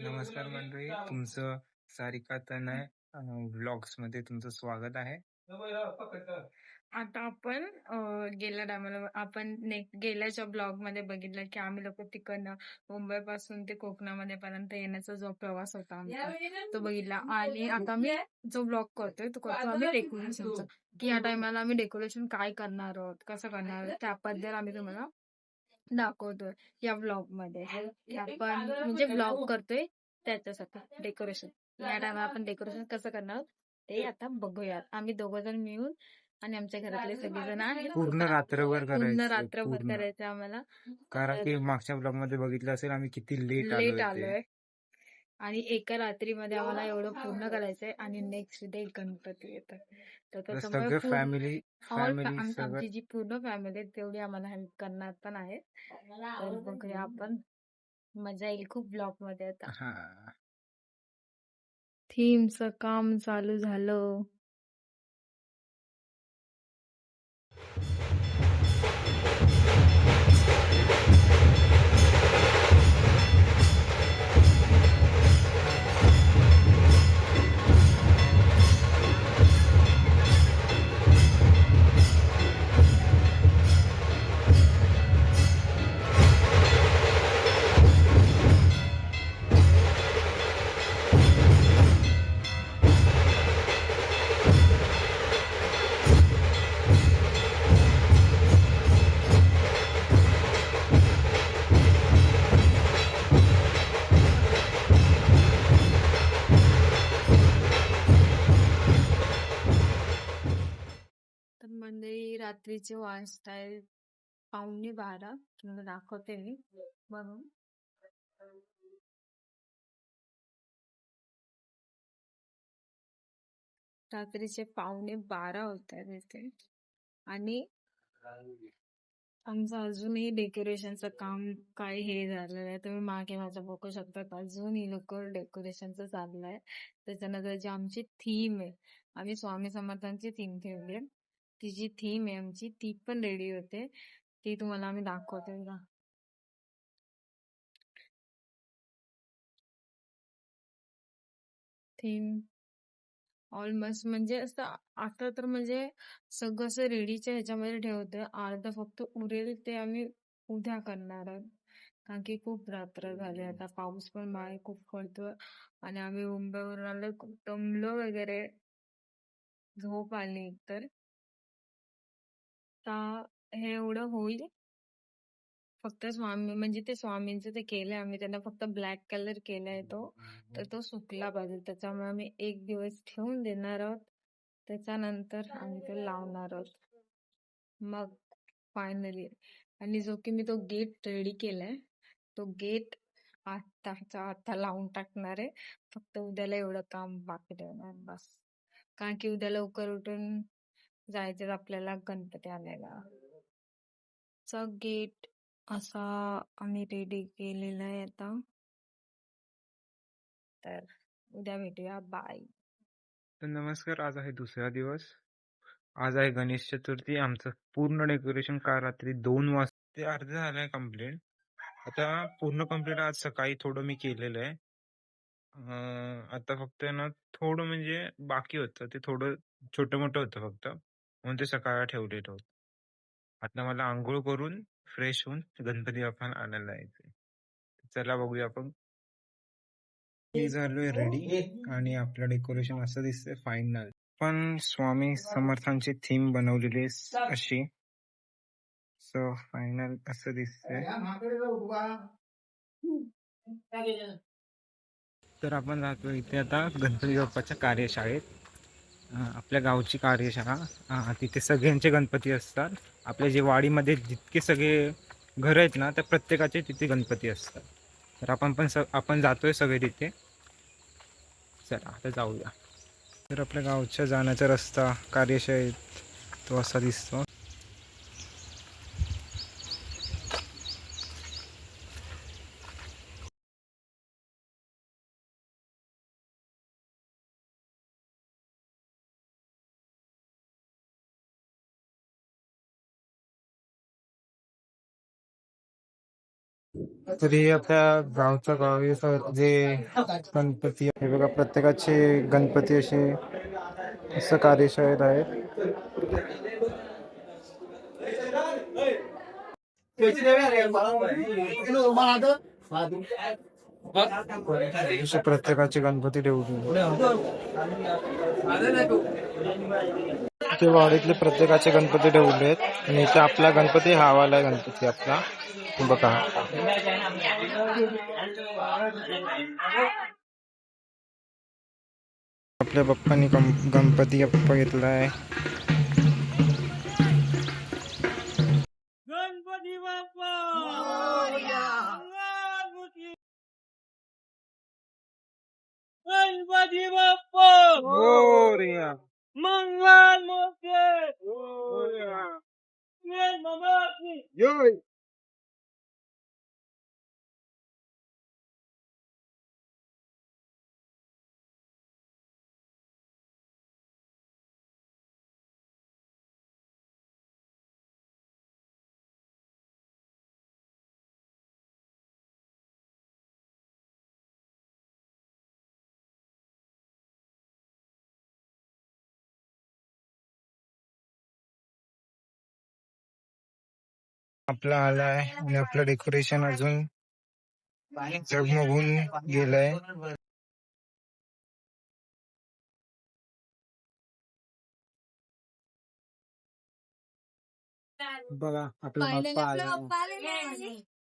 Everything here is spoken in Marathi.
नमस्कार मंडळी, तुमचं सारिका तनय व्लॉग्समध्ये तुमचं स्वागत आहे. आता आपण गेल्या टायमाला आपण गेल्याच्या ब्लॉगमध्ये बघितलं की आम्ही लोक तिकडनं मुंबईपासून ते कोकणामध्ये पर्यंत येण्याचा जो प्रवास होता आमचा तो बघितला. आणि आता मी जो ब्लॉग करतोय तो करतो आम्ही डेकोरेशनचा, की या टायमाला आम्ही डेकोरेशन काय करणार आहोत, कसं करणार आहोत त्याबद्दल आम्ही तुम्हाला दाखवतोय या ब्लॉग मध्ये. की आपण म्हणजे ब्लॉग करतोय त्याच्यासाठी डेकोरेशन. या टायमाला आपण डेकोरेशन कसं करणार ते आता बघूयात. आम्ही दोघं जण मिळून आणि आमच्या घरातले सगळेजण आहेत. पूर्ण रात्रभर पूर्ण करायचं रात्रभर पूर्ण, करायचं आम्हाला. कारण की मागच्या ब्लॉग मध्ये बघितलं असेल आम्ही किती लेट लेट आलोय ते. आलोय आणि एका रात्रीमध्ये आम्हाला एवढं पूर्ण करायचंय आणि नेक्स्ट डे गणपती येतात. तर त्याच्यामुळे सगळं फॅमिली सगळं. आमची जी पूर्ण फॅमिली आहे तेवढी आम्हाला हेल्प करणार पण आहे. तर बघूया आपण, मजा येईल खूप ब्लॉग मध्ये. आता हा, थीमचं काम चालू झालं. तर मंडळी रात्रीचे वाजतायत 11:15. तुम्हाला दाखवते मी म्हणून. रात्रीचे 11:15 होत आहेत इथे. आणि आमचं अजूनही डेकोरेशनचं काम काही हे झालेलं आहे. तुम्ही मागे माझं बघू शकता, अजूनही लोक डेकोरेशनचं चाललंय. त्याच्यानंतर जी आमची थीम आहे, आम्ही स्वामी समर्थांची थीम ठेवली आहे. ती जी थीम आहे आमची ती पण रेडी होते, ती तुम्हाला आम्ही दाखवते बघा. थीम ऑलमोस्ट म्हणजे असं आता तर म्हणजे सगळं असं रेडीच्या ह्याच्यामध्ये ठेवतोय. अर्ध फक्त उरेल ते आम्ही उद्या करणार आहोत. कारण की खूप रात्र झाली आता, पाऊस पण बाहेर खूप पडतोय आणि आम्ही मुंबईवरून आलो, खूप दमलो वगैरे, झोप आली एकतर. हे एवढं होईल. फक्त स्वामी म्हणजे ते स्वामींचं ते केलंय आम्ही, त्यांना फक्त ब्लॅक कलर केलाय तो, तर तो सुकला पाहिजे. त्याच्यामुळे आम्ही एक दिवस ठेवून देणार आहोत. त्याच्यानंतर आम्ही ते लावणार आहोत मग फायनली. आणि जो की मी तो गेट रेडी केलाय, तो गेट आताच्या आता लावून टाकणार आहे. फक्त उद्याला एवढं काम बाकी ठेवणार बस. कारण की उद्या लवकर उठून जायचं आपल्याला गणपती आणायला. चा गेट असा आम्ही रेडी केलेला आहे आता. तर उद्या भेटूया, बाय. तर नमस्कार, आज आहे दुसरा दिवस. आज आहे गणेश चतुर्थी. आमचं पूर्ण डेकोरेशन काल रात्री 2 वाजता ते अर्ध झालंय कम्प्लीट. आता पूर्ण कम्प्लीट आज सकाळी थोडं मी केलेलं आहे. आता फक्त ना थोडं म्हणजे बाकी होतं, ते थोडं छोटं मोठं होतं फक्त, म्हणून ते सकाळला ठेवलेलं होतं. आता मला आंघोळ करून फ्रेश होऊन गणपती बाप्पा आणायला यायचंय. चला बघूया आपण. मी झालोय रेडी आणि आपलं डेकोरेशन असं दिसतंय फायनल. पण स्वामी समर्थांची थीम बनवलेली अशी, सो फायनल असं दिसतंय. तर आपण राहतो इथे आता गणपती बाप्पाच्या कार्यशाळेत. आपल्या गावची कार्यशाळा. तिथे सगळ्यांचे गणपती असतात. आपल्या जे वाडीमध्ये जितके सगळे घर आहेत ना, त्या प्रत्येकाचे तिथे गणपती असतात. तर आपण जातोय सगळे तिथे. चला आता जाऊया. तर आपल्या गावच्या जाण्याचा रस्ता कार्यशाळेत तो असा दिसतो. तरी आपल्या गावच्या गावी जे गणपती हे बघा, प्रत्येकाचे गणपती असे असं कार्यशाळेत आहेत. असे प्रत्येकाचे गणपती ठेवले. ते वाडीतले प्रत्येकाचे गणपती ठेवलेत आणि इथे आपला गणपती हा वाला गणपती आपला बघा. आपल्या बाप्पांनी गणपती बाप्पा घेतलाय. गणपती बाप्पा गणपती बाप्पा मोरया. मंगल मूर्ती मोरया. नमस्ते योय. आपला आलाय आणि आपलं डेकोरेशन अजून झगमगून गेलंय. बघा आपला बाप्पा आला.